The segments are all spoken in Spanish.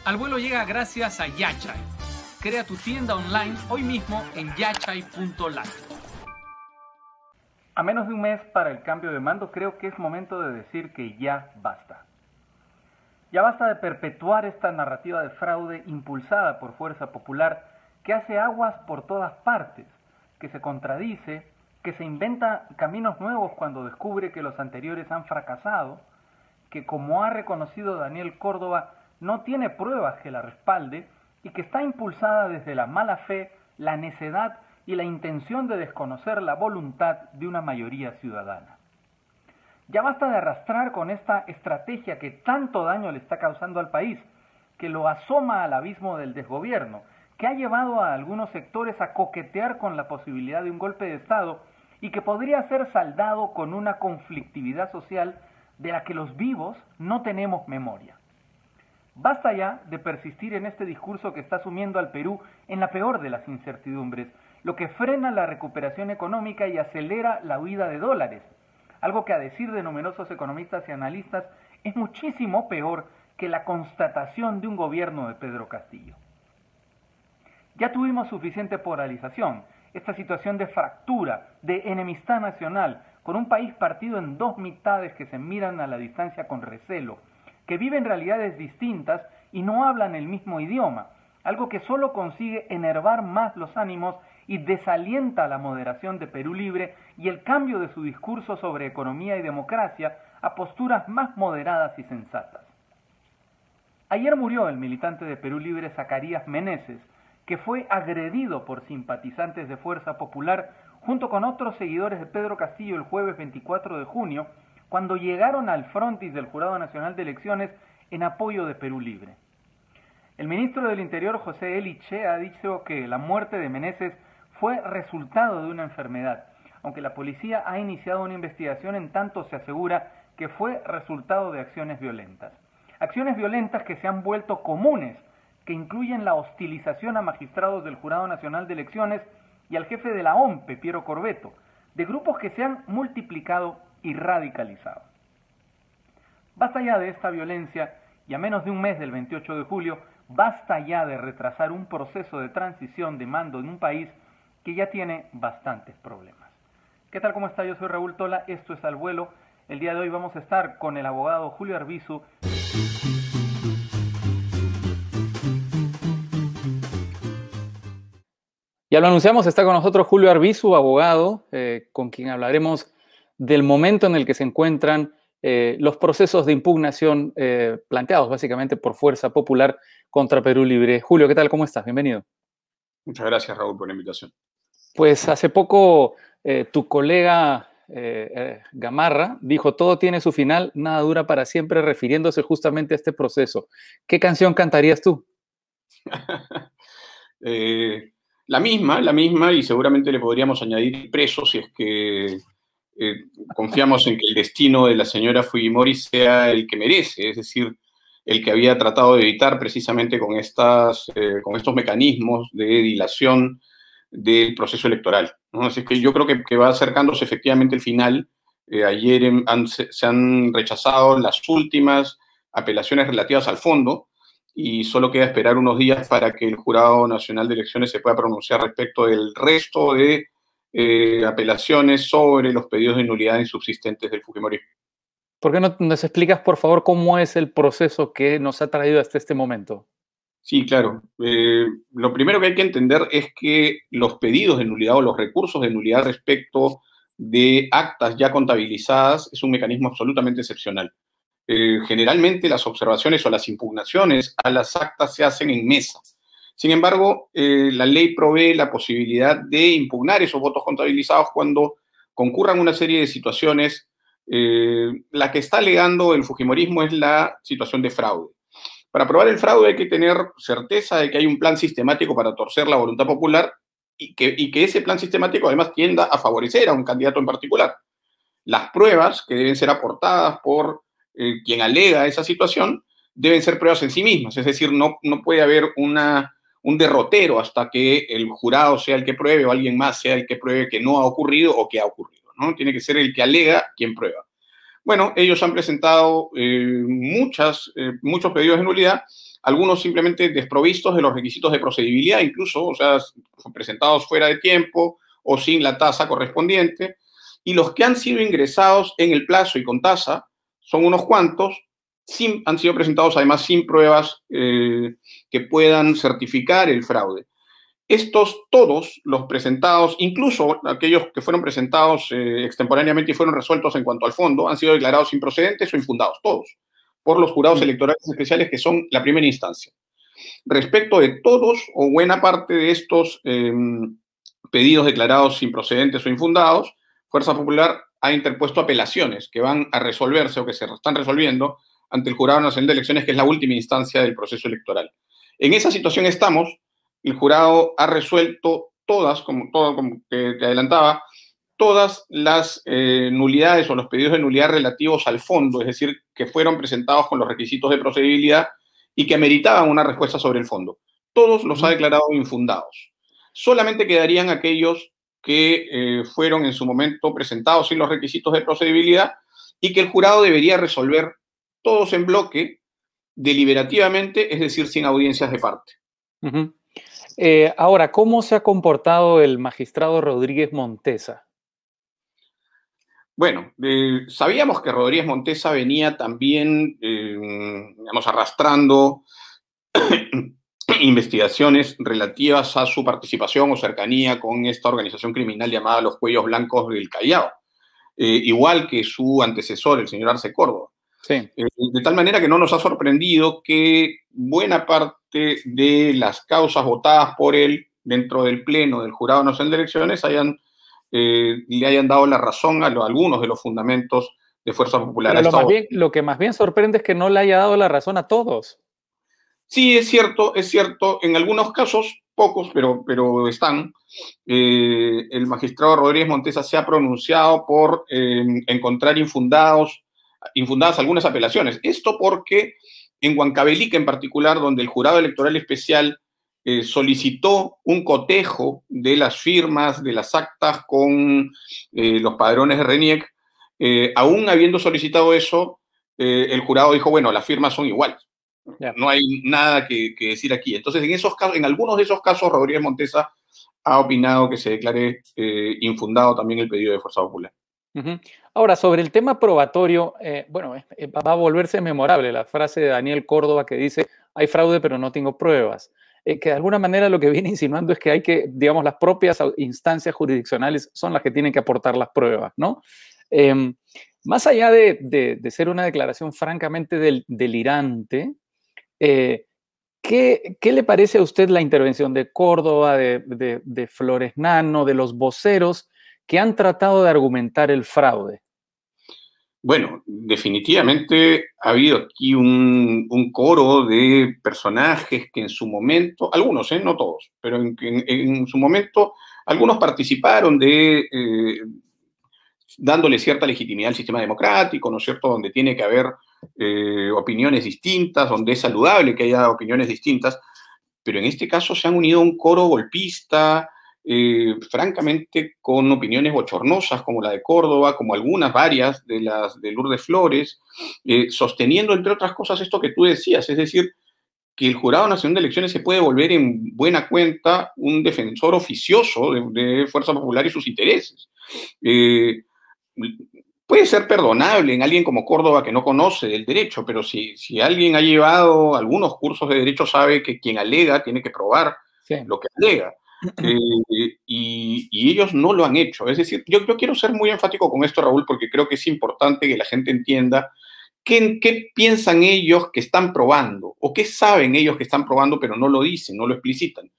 Al Vuelo llega gracias a Yachai. Crea tu tienda online hoy mismo en yachai.lat. A menos de un mes para el cambio de mando, creo que es momento de decir que ya basta. Ya basta de perpetuar esta narrativa de fraude impulsada por Fuerza Popular que hace aguas por todas partes, que se contradice, que se inventa caminos nuevos cuando descubre que los anteriores han fracasado, que, como ha reconocido Daniel Córdoba, no tiene pruebas que la respalde y que está impulsada desde la mala fe, la necedad y la intención de desconocer la voluntad de una mayoría ciudadana. Ya basta de arrastrar con esta estrategia que tanto daño le está causando al país, que lo asoma al abismo del desgobierno, que ha llevado a algunos sectores a coquetear con la posibilidad de un golpe de Estado y que podría ser saldado con una conflictividad social de la que los vivos no tenemos memoria. Basta ya de persistir en este discurso que está sumiendo al Perú en la peor de las incertidumbres, lo que frena la recuperación económica y acelera la huida de dólares, algo que, a decir de numerosos economistas y analistas, es muchísimo peor que la constatación de un gobierno de Pedro Castillo. Ya tuvimos suficiente polarización, esta situación de fractura, de enemistad nacional, con un país partido en dos mitades que se miran a la distancia con recelo, que viven realidades distintas y no hablan el mismo idioma, algo que solo consigue enervar más los ánimos y desalienta la moderación de Perú Libre y el cambio de su discurso sobre economía y democracia a posturas más moderadas y sensatas. Ayer murió el militante de Perú Libre Zacarías Meneses, que fue agredido por simpatizantes de Fuerza Popular junto con otros seguidores de Pedro Castillo el jueves 24 de junio, cuando llegaron al frontis del Jurado Nacional de Elecciones en apoyo de Perú Libre. El ministro del Interior, José Eliche, ha dicho que la muerte de Meneses fue resultado de una enfermedad, aunque la policía ha iniciado una investigación en tanto se asegura que fue resultado de acciones violentas. Acciones violentas que se han vuelto comunes, que incluyen la hostilización a magistrados del Jurado Nacional de Elecciones y al jefe de la OMPE, Piero Corbeto, de grupos que se han multiplicado y radicalizado. Basta ya de esta violencia y a menos de un mes del 28 de julio, basta ya de retrasar un proceso de transición de mando en un país que ya tiene bastantes problemas. ¿Qué tal? ¿Cómo está? Yo soy Raúl Tola, esto es Al Vuelo. El día de hoy vamos a estar con el abogado Julio Arbizu. Ya lo anunciamos, está con nosotros Julio Arbizu, abogado, con quien hablaremos del momento en el que se encuentran los procesos de impugnación planteados básicamente por Fuerza Popular contra Perú Libre. Julio, ¿qué tal? ¿Cómo estás? Bienvenido. Muchas gracias, Raúl, por la invitación. Pues hace poco tu colega Gamarra dijo: todo tiene su final, nada dura para siempre, refiriéndose justamente a este proceso. ¿Qué canción cantarías tú? La misma, y seguramente le podríamos añadir preso si es que confiamos en que el destino de la señora Fujimori sea el que merece, es decir, el que había tratado de evitar precisamente con estos mecanismos de dilación del proceso electoral, ¿no? Así que yo creo que va acercándose efectivamente el final. Ayer se han rechazado las últimas apelaciones relativas al fondo y solo queda esperar unos días para que el Jurado Nacional de Elecciones se pueda pronunciar respecto del resto de apelaciones sobre los pedidos de nulidad insubsistentes del Fujimorismo. ¿Por qué no nos explicas, por favor, cómo es el proceso que nos ha traído hasta este momento? Sí, claro. Lo primero que hay que entender es que los pedidos de nulidad o los recursos de nulidad respecto de actas ya contabilizadas es un mecanismo absolutamente excepcional. Generalmente las observaciones o las impugnaciones a las actas se hacen en mesa. Sin embargo, la ley provee la posibilidad de impugnar esos votos contabilizados cuando concurran una serie de situaciones. La que está alegando el fujimorismo es la situación de fraude. Para probar el fraude hay que tener certeza de que hay un plan sistemático para torcer la voluntad popular y que ese plan sistemático además tienda a favorecer a un candidato en particular. Las pruebas que deben ser aportadas por quien alega esa situación deben ser pruebas en sí mismas, es decir, no puede haber un derrotero hasta que el jurado sea el que pruebe o alguien más sea el que pruebe que no ha ocurrido o que ha ocurrido, ¿no? Tiene que ser el que alega quien prueba. Bueno, ellos han presentado muchos pedidos de nulidad, algunos simplemente desprovistos de los requisitos de procedibilidad, incluso, o sea, presentados fuera de tiempo o sin la tasa correspondiente, y los que han sido ingresados en el plazo y con tasa son unos cuantos, han sido presentados además sin pruebas que puedan certificar el fraude. Estos, todos los presentados, incluso aquellos que fueron presentados extemporáneamente y fueron resueltos en cuanto al fondo, han sido declarados improcedentes o infundados, todos, por los jurados electorales especiales que son la primera instancia. Respecto de todos o buena parte de estos pedidos declarados improcedentes o infundados, Fuerza Popular ha interpuesto apelaciones que van a resolverse o que se están resolviendo ante el Jurado Nacional de Elecciones, que es la última instancia del proceso electoral. En esa situación estamos. El jurado ha resuelto todas, como te adelantaba, todas las nulidades o los pedidos de nulidad relativos al fondo, es decir, que fueron presentados con los requisitos de procedibilidad y que meritaban una respuesta sobre el fondo. Todos los ha declarado infundados. Solamente quedarían aquellos que fueron en su momento presentados sin los requisitos de procedibilidad y que el jurado debería resolver todos en bloque, deliberativamente, es decir, sin audiencias de parte. Ahora, ¿cómo se ha comportado el magistrado Rodríguez Montesa? Bueno, sabíamos que Rodríguez Montesa venía también, digamos, arrastrando investigaciones relativas a su participación o cercanía con esta organización criminal llamada Los Cuellos Blancos del Callao, igual que su antecesor, el señor Arce Córdoba. Sí. De tal manera que no nos ha sorprendido que buena parte de las causas votadas por él dentro del Pleno del Jurado Nacional de Elecciones le hayan dado la razón a algunos de los fundamentos de Fuerza Popular. Pero lo que más bien sorprende es que no le haya dado la razón a todos. Sí, es cierto, en algunos casos, pocos, pero están. El magistrado Rodríguez Montesa se ha pronunciado por encontrar infundadas algunas apelaciones. Esto porque en Huancavelica en particular, donde el Jurado Electoral Especial solicitó un cotejo de las firmas, de las actas con los padrones de RENIEC, aún habiendo solicitado eso, el jurado dijo, bueno, las firmas son iguales. Yeah. No hay nada que decir aquí. Entonces, en algunos de esos casos, Rodríguez Montesa ha opinado que se declare infundado también el pedido de Fuerza Popular. Ahora, sobre el tema probatorio, va a volverse memorable la frase de Daniel Córdoba que dice, hay fraude pero no tengo pruebas. Que de alguna manera lo que viene insinuando es que hay que, digamos, las propias instancias jurisdiccionales son las que tienen que aportar las pruebas, ¿no? Más allá de ser una declaración francamente delirante, ¿qué le parece a usted la intervención de Córdoba, de Flores Nano, de los voceros que han tratado de argumentar el fraude? Bueno, definitivamente ha habido aquí un coro de personajes que en su momento, algunos, no todos, pero en su momento algunos participaron dándole cierta legitimidad al sistema democrático, ¿no es cierto?, donde tiene que haber opiniones distintas, donde es saludable que haya opiniones distintas, pero en este caso se han unido a un coro golpista, francamente con opiniones bochornosas como la de Córdoba, como varias de las de Lourdes Flores, sosteniendo, entre otras cosas, esto que tú decías, es decir, que el Jurado Nacional de Elecciones se puede volver en buena cuenta un defensor oficioso de Fuerza Popular y sus intereses. puede ser perdonable en alguien como Córdoba que no conoce del derecho, pero si alguien ha llevado algunos cursos de derecho sabe que quien alega tiene que probar Sí. lo que alega. Y ellos no lo han hecho. Es decir, yo quiero ser muy enfático con esto, Raúl, porque creo que es importante que la gente entienda qué piensan ellos que están probando o qué saben ellos que están probando, pero no lo dicen, no lo explicitan.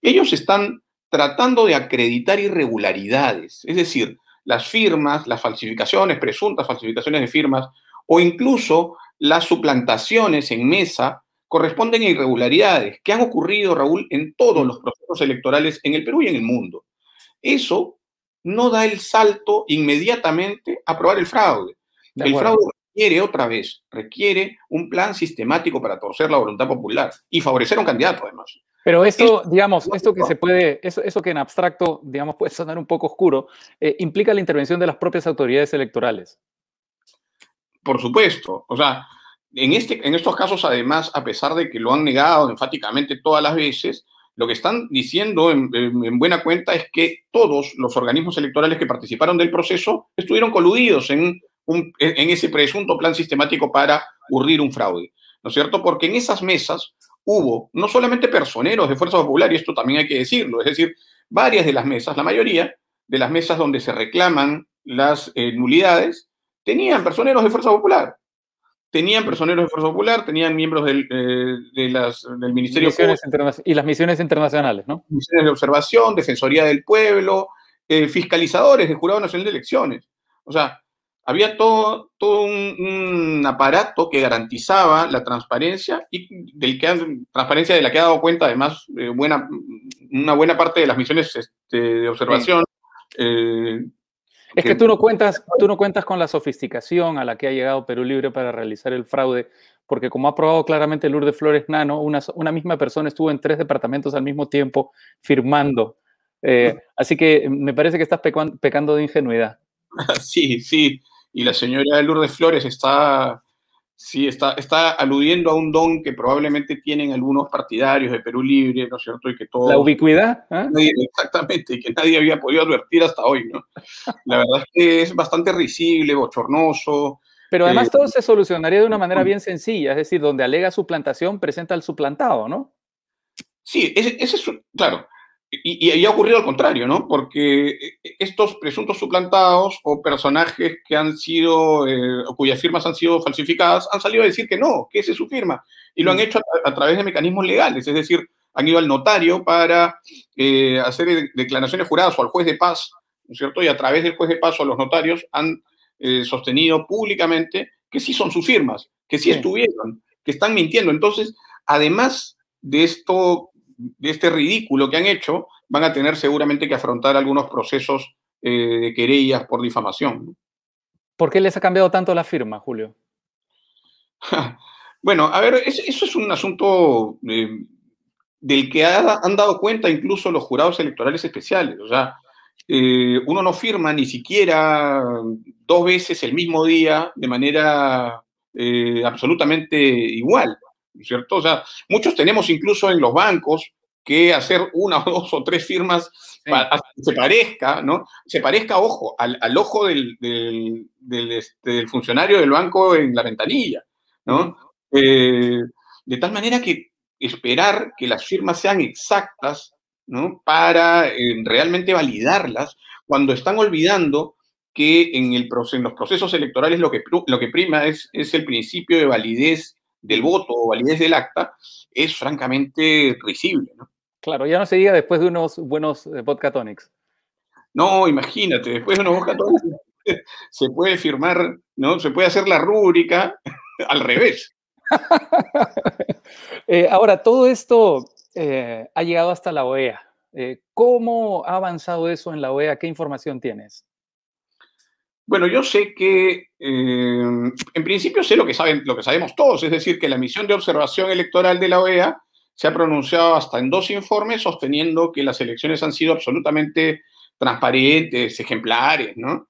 Ellos están tratando de acreditar irregularidades, es decir, las firmas, las falsificaciones, presuntas falsificaciones de firmas, o incluso las suplantaciones en mesa, corresponden a irregularidades que han ocurrido, Raúl, en todos los procesos electorales en el Perú y en el mundo. Eso no da el salto inmediatamente a probar el fraude. El fraude requiere, otra vez, requiere un plan sistemático para torcer la voluntad popular y favorecer a un candidato, además. Pero esto, digamos, esto que se puede, eso que en abstracto, digamos, puede sonar un poco oscuro, implica la intervención de las propias autoridades electorales. Por supuesto. O sea, en estos casos, además, a pesar de que lo han negado enfáticamente todas las veces, lo que están diciendo en buena cuenta es que todos los organismos electorales que participaron del proceso estuvieron coludidos en ese presunto plan sistemático para urdir un fraude, ¿no es cierto? Porque en esas mesas hubo no solamente personeros de Fuerza Popular, y esto también hay que decirlo, es decir, varias de las mesas, la mayoría de las mesas donde se reclaman las nulidades, tenían personeros de Fuerza Popular. Tenían personeros de Fuerza Popular, tenían miembros del Ministerio Público. Y las misiones internacionales, ¿no? Misiones de observación, Defensoría del Pueblo, fiscalizadores del Jurado Nacional de Elecciones. O sea, había todo un aparato que garantizaba la transparencia y transparencia de la que ha dado cuenta, además, una buena parte de las misiones de observación. Sí. Es que tú no cuentas con la sofisticación a la que ha llegado Perú Libre para realizar el fraude, porque como ha probado claramente Lourdes Flores Nano, una misma persona estuvo en 3 departamentos al mismo tiempo firmando. Así que me parece que estás pecando de ingenuidad. Sí, sí. Y la señora Lourdes Flores está aludiendo a un don que probablemente tienen algunos partidarios de Perú Libre, ¿no es cierto? Y que todos, la ubicuidad. Exactamente, y que nadie había podido advertir hasta hoy, ¿no? La verdad es que es bastante risible, bochornoso. Pero además todo se solucionaría de una manera bien sencilla, es decir, donde alega suplantación, presenta al suplantado, ¿no? Sí, ese es claro. Y ha ocurrido al contrario, ¿no? Porque estos presuntos suplantados o personajes que han sido, cuyas firmas han sido falsificadas, han salido a decir que no, que esa es su firma. Y lo han hecho a través de mecanismos legales, es decir, han ido al notario para hacer declaraciones juradas o al juez de paz, ¿no es cierto? Y a través del juez de paz o los notarios han sostenido públicamente que sí son sus firmas, que sí estuvieron, que están mintiendo. Entonces, además de este ridículo que han hecho, van a tener seguramente que afrontar algunos procesos de querellas por difamación. ¿Por qué les ha cambiado tanto la firma, Julio? Bueno, a ver, eso es un asunto del que han dado cuenta incluso los jurados electorales especiales. O sea, uno no firma ni siquiera 2 veces el mismo día de manera absolutamente igual, ¿no es cierto? O sea, muchos tenemos incluso en los bancos que hacer 1 o 2 o 3 firmas para que se parezca, ¿no? Se parezca, ojo, al ojo del funcionario del banco en la ventanilla, ¿no? De tal manera que esperar que las firmas sean exactas, ¿no? Para realmente validarlas, cuando están olvidando que en los procesos electorales lo que prima es el principio de validez del voto o validez del acta, es francamente risible, ¿no? Claro, ya no se diga después de unos buenos vodka tonics. No, imagínate, después de unos vodka tonics se puede firmar, ¿no? Se puede hacer la rúbrica al revés. Ahora, todo esto ha llegado hasta la OEA. ¿Cómo ha avanzado eso en la OEA? ¿Qué información tienes? Bueno, yo sé que, en principio sé lo que sabemos todos, es decir, que la misión de observación electoral de la OEA se ha pronunciado hasta en 2 informes sosteniendo que las elecciones han sido absolutamente transparentes, ejemplares, ¿no?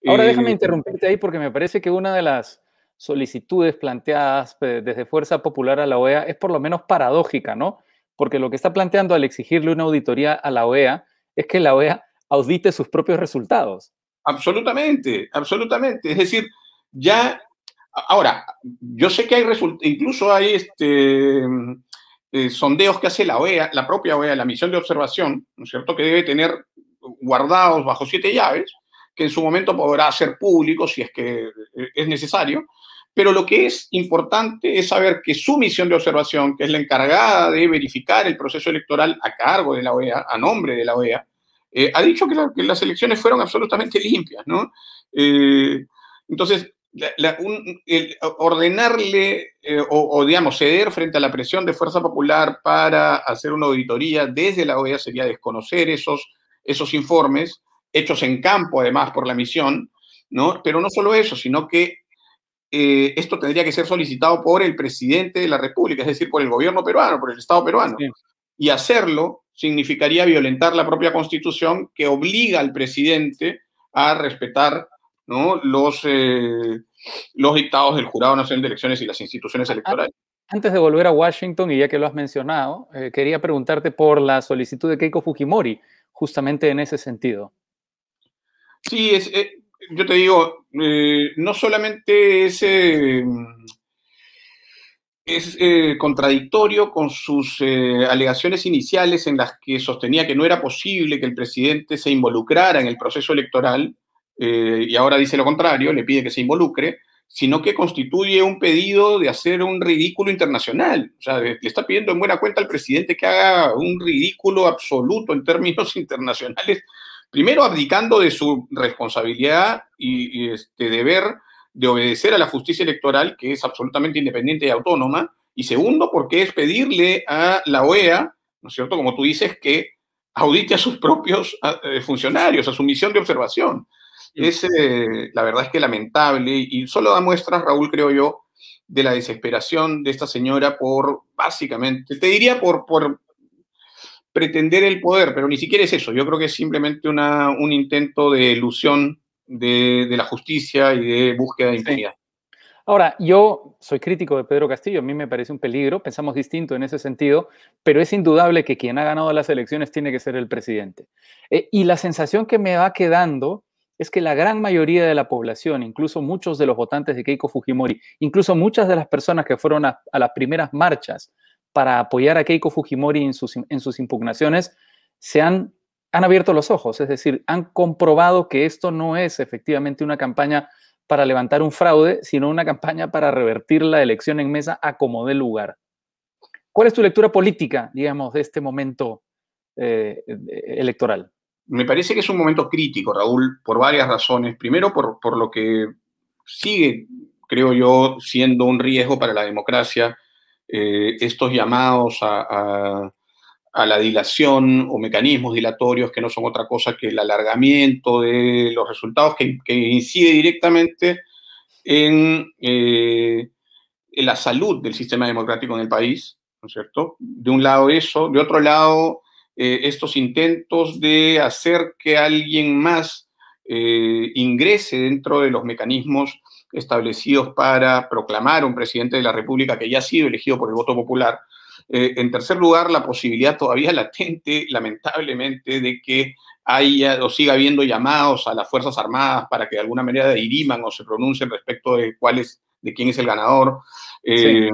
Ahora déjame interrumpirte ahí porque me parece que una de las solicitudes planteadas desde Fuerza Popular a la OEA es por lo menos paradójica, ¿no? Porque lo que está planteando al exigirle una auditoría a la OEA es que la OEA audite sus propios resultados. Absolutamente, absolutamente. Es decir, ya, ahora, yo sé que hay incluso hay sondeos que hace la OEA, la propia OEA, la misión de observación, ¿no es cierto?, que debe tener guardados bajo 7 llaves, que en su momento podrá ser público si es que es necesario, pero lo que es importante es saber que su misión de observación, que es la encargada de verificar el proceso electoral a cargo de la OEA, a nombre de la OEA, ha dicho que las elecciones fueron absolutamente limpias, ¿no? Entonces, ordenarle digamos, ceder frente a la presión de Fuerza Popular para hacer una auditoría desde la OEA sería desconocer esos informes, hechos en campo, además, por la misión, ¿no? Pero no solo eso, sino que esto tendría que ser solicitado por el presidente de la República, es decir, por el gobierno peruano, por el Estado peruano. Sí. Y hacerlo significaría violentar la propia Constitución que obliga al presidente a respetar, ¿no?, los dictados del Jurado Nacional de Elecciones y las instituciones electorales. Antes de volver a Washington, y ya que lo has mencionado, quería preguntarte por la solicitud de Keiko Fujimori, justamente en ese sentido. Sí, yo te digo, no solamente es contradictorio con sus alegaciones iniciales en las que sostenía que no era posible que el presidente se involucrara en el proceso electoral, y ahora dice lo contrario, le pide que se involucre, sino que constituye un pedido de hacer un ridículo internacional. O sea, le está pidiendo en buena cuenta al presidente que haga un ridículo absoluto en términos internacionales, primero abdicando de su responsabilidad y deber de obedecer a la justicia electoral, que es absolutamente independiente y autónoma, y segundo, porque es pedirle a la OEA, ¿no es cierto?, como tú dices, que audite a sus propios funcionarios, a su misión de observación. Sí. La verdad es que lamentable, y solo da muestras, Raúl, creo yo, de la desesperación de esta señora por, básicamente, te diría por pretender el poder, pero ni siquiera es eso. Yo creo que es simplemente un intento de ilusión de la justicia y de búsqueda de impunidad. Sí. Ahora, yo soy crítico de Pedro Castillo, a mí me parece un peligro, pensamos distinto en ese sentido, pero es indudable que quien ha ganado las elecciones tiene que ser el presidente. Y la sensación que me va quedando es que la gran mayoría de la población, incluso muchos de los votantes de Keiko Fujimori, incluso muchas de las personas que fueron a las primeras marchas para apoyar a Keiko Fujimori en sus impugnaciones, han abierto los ojos, es decir, han comprobado que esto no es efectivamente una campaña para levantar un fraude, sino una campaña para revertir la elección en mesa a como dé lugar. ¿Cuál es tu lectura política, digamos, de este momento electoral? Me parece que es un momento crítico, Raúl, por varias razones. Primero, por lo que sigue, creo yo, siendo un riesgo para la democracia, estos llamados a la dilación o mecanismos dilatorios que no son otra cosa que el alargamiento de los resultados que incide directamente en la salud del sistema democrático en el país, ¿no es cierto? De un lado eso, de otro lado estos intentos de hacer que alguien más ingrese dentro de los mecanismos establecidos para proclamar un presidente de la República que ya ha sido elegido por el voto popular. En tercer lugar, la posibilidad todavía latente, lamentablemente, de que haya o siga habiendo llamados a las Fuerzas Armadas para que de alguna manera diriman o se pronuncien respecto de de quién es el ganador. Sí.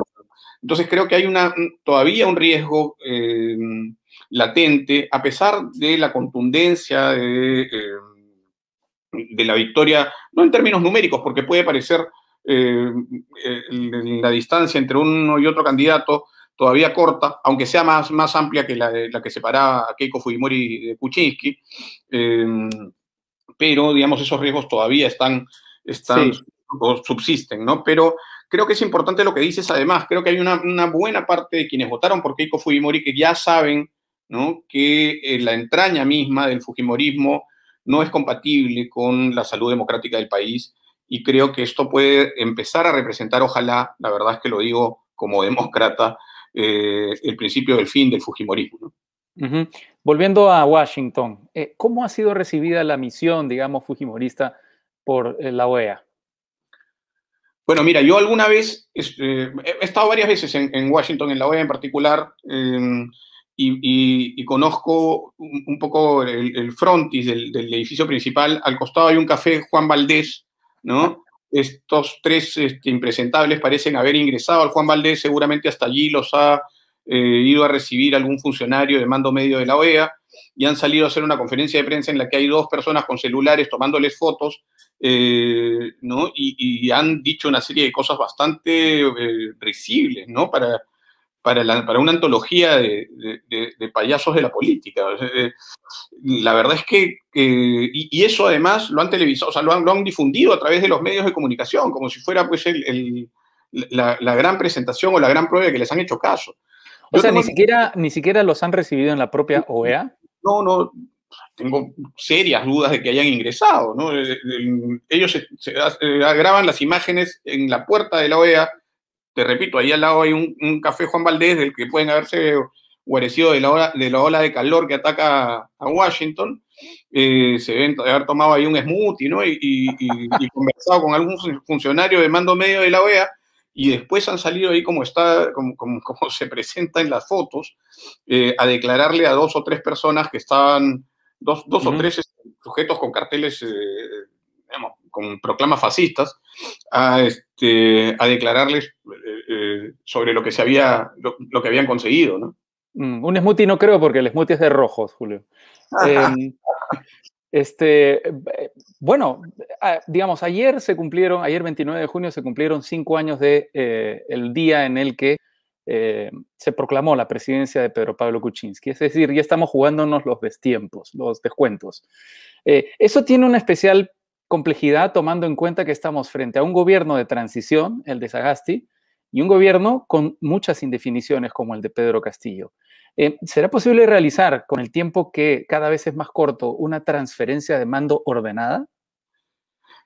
Entonces creo que hay todavía un riesgo latente, a pesar de la contundencia de la victoria, no en términos numéricos, porque puede parecer la distancia entre uno y otro candidato todavía corta, aunque sea más amplia que la que separaba a Keiko Fujimori de Kuczynski, pero, digamos, esos riesgos todavía sí, o subsisten, ¿no? Pero creo que es importante lo que dices, además, creo que hay una buena parte de quienes votaron por Keiko Fujimori que ya saben, ¿no?, que la entraña misma del fujimorismo no es compatible con la salud democrática del país, y creo que esto puede empezar a representar, ojalá, la verdad es que lo digo como demócrata, el principio del fin del fujimorismo, ¿no? Uh-huh. Volviendo a Washington, ¿cómo ha sido recibida la misión, digamos, fujimorista por la OEA? Bueno, mira, yo alguna vez he estado varias veces en Washington, en la OEA en particular, y conozco un poco el frontis del edificio principal. Al costado hay un café Juan Valdés, ¿no? Estos tres impresentables parecen haber ingresado al Juan Valdés, seguramente hasta allí los ha ido a recibir algún funcionario de mando medio de la OEA, y han salido a hacer una conferencia de prensa en la que hay dos personas con celulares tomándoles fotos, ¿no? Y han dicho una serie de cosas bastante risibles, ¿no? Para una antología de payasos de la política. La verdad es que, y eso además lo han televisado, o sea, lo han difundido a través de los medios de comunicación, como si fuera pues la gran presentación o la gran prueba de que les han hecho caso. O sea, ni siquiera los han recibido en la propia OEA. No, tengo serias dudas de que hayan ingresado, ¿no? Ellos graban las imágenes en la puerta de la OEA. Te repito, ahí al lado hay un café Juan Valdés del que pueden haberse guarecido de la ola de calor que ataca a Washington. Se deben haber tomado ahí un smoothie, ¿no? Y conversado con algún funcionario de mando medio de la OEA, y después han salido ahí como se presenta en las fotos, a declararle a dos o tres personas que estaban, dos o tres sujetos con carteles, digamos, con proclamas fascistas, a declararles sobre lo que lo que habían conseguido, ¿no? Un smoothie no creo, porque el smoothie es de rojos, Julio. Bueno, digamos, ayer 29 de junio, se cumplieron 5 años de el día en el que se proclamó la presidencia de Pedro Pablo Kuczynski. Es decir, ya estamos jugándonos los destiempos, los descuentos. Eso tiene una especial complejidad, tomando en cuenta que estamos frente a un gobierno de transición, el de Sagasti, y un gobierno con muchas indefiniciones como el de Pedro Castillo. ¿Será posible realizar, con el tiempo que cada vez es más corto, una transferencia de mando ordenada?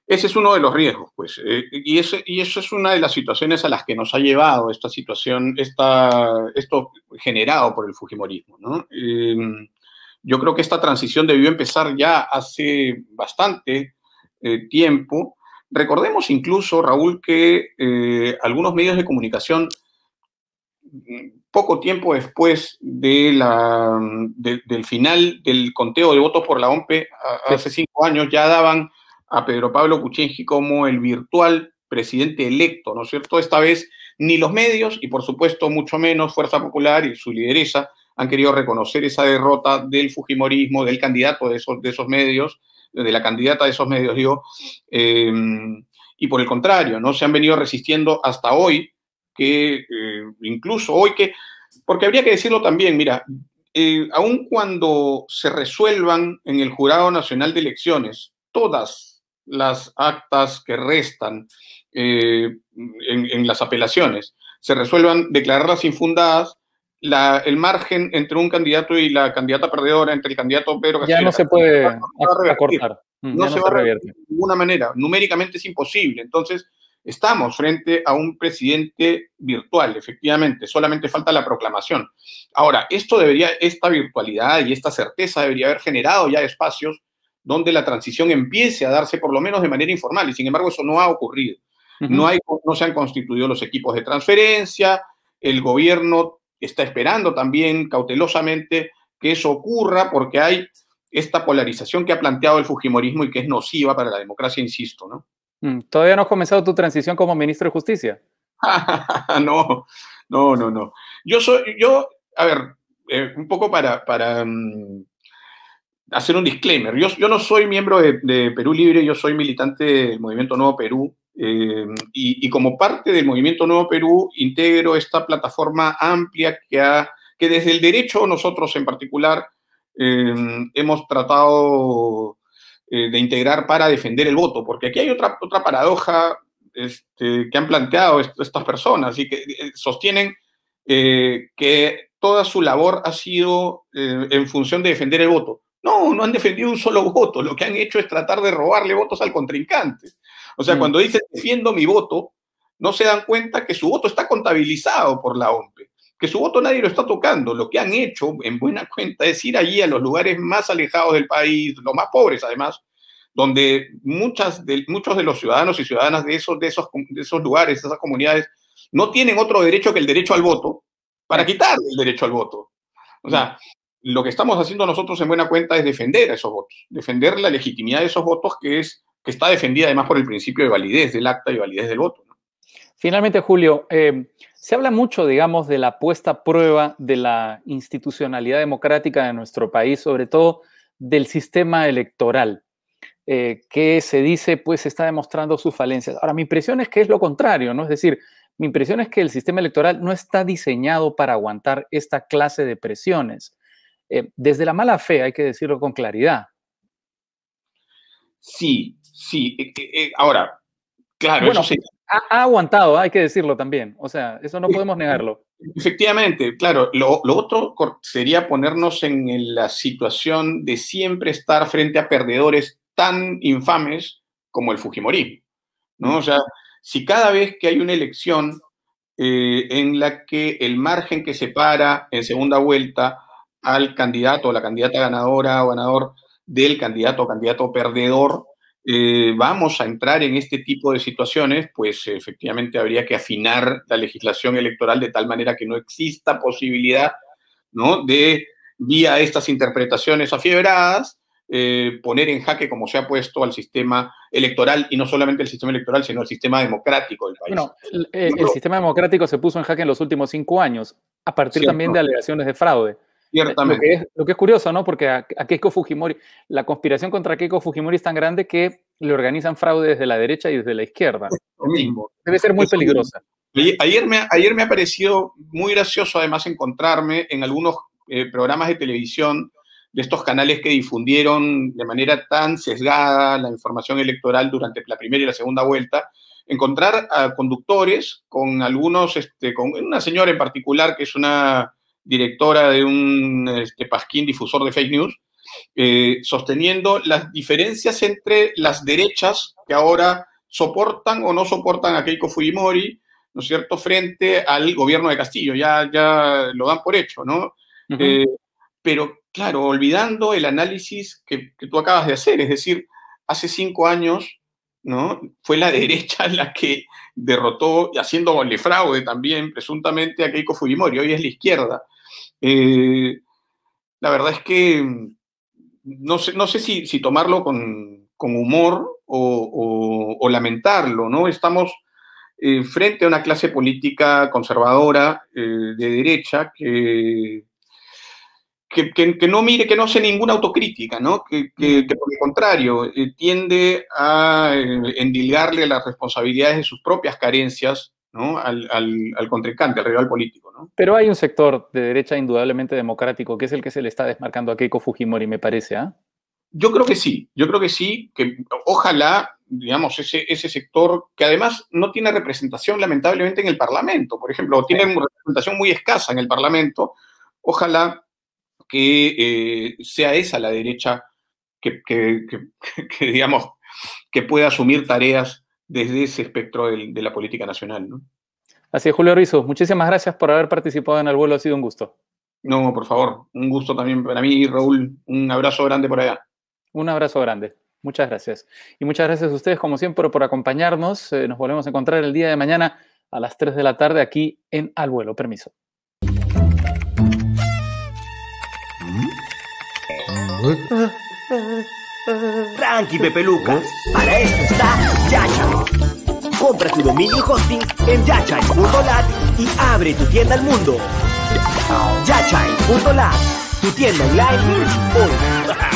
Ese es uno de los riesgos, pues, y eso es una de las situaciones a las que nos ha llevado esta situación, esto generado por el fujimorismo, ¿no? Yo creo que esta transición debió empezar ya hace bastante tiempo. Recordemos incluso, Raúl, que algunos medios de comunicación, poco tiempo después del final del conteo de votos por la OMPE, hace 5 años, ya daban a Pedro Pablo Kuczynski como el virtual presidente electo, ¿no es cierto? Esta vez ni los medios, y por supuesto mucho menos Fuerza Popular y su lideresa, han querido reconocer esa derrota del fujimorismo, del candidato de esos medios, de la candidata de esos medios, digo, y por el contrario, ¿no? Se han venido resistiendo hasta hoy, que incluso hoy porque habría que decirlo también, mira, aun cuando se resuelvan en el Jurado Nacional de Elecciones todas las actas que restan en las apelaciones, se resuelvan, declararlas infundadas, el margen entre un candidato y la candidata perdedora, entre el candidato Pedro Castillo, ya no se puede acortar. No se va a revertir de ninguna manera. Numéricamente es imposible. Entonces, estamos frente a un presidente virtual, efectivamente. Solamente falta la proclamación. Ahora, esta virtualidad y esta certeza debería haber generado ya espacios donde la transición empiece a darse por lo menos de manera informal. Y sin embargo, eso no ha ocurrido. No se han constituido los equipos de transferencia. El gobierno está esperando también cautelosamente que eso ocurra, porque hay esta polarización que ha planteado el fujimorismo y que es nociva para la democracia, insisto, ¿no? ¿Todavía no has comenzado tu transición como ministro de Justicia? No. A ver, un poco para hacer un disclaimer. Yo no soy miembro de Perú Libre, yo soy militante del Movimiento Nuevo Perú, y como parte del Movimiento Nuevo Perú integro esta plataforma amplia que desde el derecho, nosotros en particular, hemos tratado de integrar para defender el voto, porque aquí hay otra paradoja que han planteado estas personas y que sostienen que toda su labor ha sido en función de defender el voto. No han defendido un solo voto, lo que han hecho es tratar de robarle votos al contrincante. O sea, cuando dicen defiendo mi voto, no se dan cuenta que su voto está contabilizado por la OMPE, que su voto nadie lo está tocando. Lo que han hecho, en buena cuenta, es ir allí a los lugares más alejados del país, los más pobres además, donde muchos de los ciudadanos y ciudadanas de esos lugares, de esas comunidades, no tienen otro derecho que el derecho al voto, para quitarle el derecho al voto. O sea, lo que estamos haciendo nosotros en buena cuenta es defender a esos votos, defender la legitimidad de esos votos que está defendida además por el principio de validez del acta y validez del voto, ¿no? Finalmente, Julio, se habla mucho, digamos, de la puesta a prueba de la institucionalidad democrática de nuestro país, sobre todo del sistema electoral, que se dice, pues, está demostrando sus falencias. Ahora, mi impresión es que es lo contrario, ¿no? Es decir, mi impresión es que el sistema electoral no está diseñado para aguantar esta clase de presiones. Desde la mala fe, hay que decirlo con claridad. Sí. Ahora, claro, bueno, eso sí. Ha aguantado, hay que decirlo también. O sea, eso no podemos negarlo. Efectivamente, claro. Lo otro sería ponernos en la situación de siempre estar frente a perdedores tan infames como el Fujimorismo, ¿no? O sea, si cada vez que hay una elección en la que el margen que separa en segunda vuelta al candidato o la candidata ganadora o ganador del candidato o candidato perdedor, vamos a entrar en este tipo de situaciones, pues efectivamente habría que afinar la legislación electoral de tal manera que no exista posibilidad, ¿no?, de, vía estas interpretaciones afiebradas, poner en jaque, como se ha puesto, al sistema electoral, y no solamente el sistema electoral, sino el sistema democrático del país. Bueno, el sistema democrático se puso en jaque en los últimos 5 años, a partir también de alegaciones de fraude. Ciertamente. Lo que es curioso, ¿no? Porque a Keiko Fujimori, la conspiración contra Keiko Fujimori es tan grande que le organizan fraude desde la derecha y desde la izquierda. Lo mismo. Debe ser muy peligrosa. Ayer me ha parecido muy gracioso, además, encontrarme en algunos programas de televisión de estos canales que difundieron de manera tan sesgada la información electoral durante la primera y la segunda vuelta, encontrar a conductores con algunos, con una señora en particular que es una directora de un pasquín difusor de fake news, sosteniendo las diferencias entre las derechas que ahora soportan o no soportan a Keiko Fujimori, ¿no es cierto?, frente al gobierno de Castillo. Ya lo dan por hecho, ¿no? Pero, claro, olvidando el análisis que tú acabas de hacer, es decir, hace 5 años, ¿no?, fue la derecha la que derrotó, haciéndole fraude también, presuntamente, a Keiko Fujimori. Hoy es la izquierda. La verdad es que no sé si tomarlo con humor o lamentarlo, ¿no? Estamos frente a una clase política conservadora de derecha que no mire, que no hace ninguna autocrítica, ¿no? Que por el contrario tiende a endilgarle las responsabilidades de sus propias carencias, ¿no?, al contrincante, al rival político, ¿no? Pero hay un sector de derecha indudablemente democrático que es el que se le está desmarcando a Keiko Fujimori, me parece, ¿ah? Yo creo que sí, que ojalá, digamos, ese sector, que además no tiene representación lamentablemente en el Parlamento, por ejemplo, tiene una representación muy escasa en el Parlamento, ojalá que sea esa la derecha que digamos, que pueda asumir tareas desde ese espectro de la política nacional, ¿no? Así es, Julio Rizzo, muchísimas gracias por haber participado en Al Vuelo, ha sido un gusto. No, por favor, un gusto también para mí, Raúl, un abrazo grande por allá. Un abrazo grande, muchas gracias. Y muchas gracias a ustedes, como siempre, por acompañarnos. Nos volvemos a encontrar el día de mañana a las 3 de la tarde aquí en Al Vuelo. Permiso. Tranqui, Pepe Lucas. Para esto está Yachai. Compra tu dominio y hosting en yachai.lat y abre tu tienda al mundo. Yachai.lat, tu tienda online hoy.